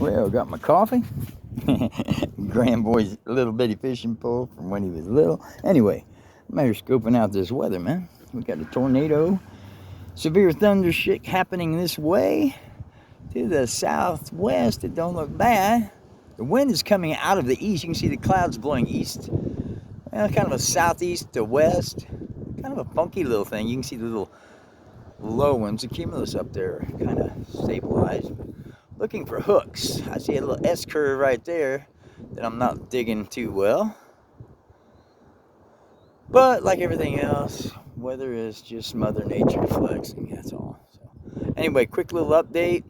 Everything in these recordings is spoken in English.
Well, got my coffee. Grandboy's little bitty fishing pole from when he was little. Anyway, I'm here scoping out this weather, man. We got a tornado, severe thunder shit happening this way to the southwest. It don't look bad. The wind is coming out of the east. You can see the clouds blowing east. Kind of a southeast to west. Kind of a funky little thing. You can see the little low ones, the cumulus up there, kind of stabilized. Looking for hooks. I see a little S curve right there that I'm not digging too well. But like everything else, weather is just Mother Nature flexing, that's all. So, anyway, quick little update.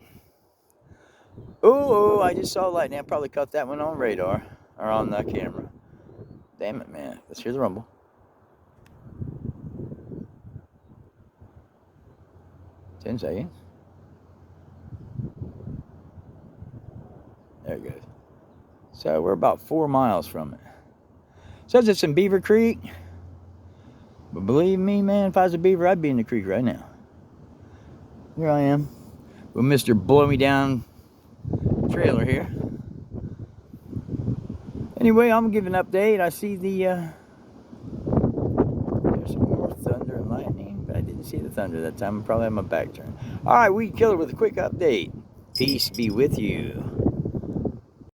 Oh, I just saw lightning. I probably caught that one on radar or on the camera. Damn it, man. Let's hear the rumble. Ten seconds. There it goes. So we're about 4 miles from it. Says it's in Beaver Creek. But believe me, man, if I was a beaver, I'd be in the creek right now. Here I am with Mr. Blow Me Down trailer here. Anyway, I'm gonna give an update. I see there's some more thunder and lightning, but I didn't see the thunder that time. I probably had my back turned. All right, Weed Killer with a quick update. Peace be with you.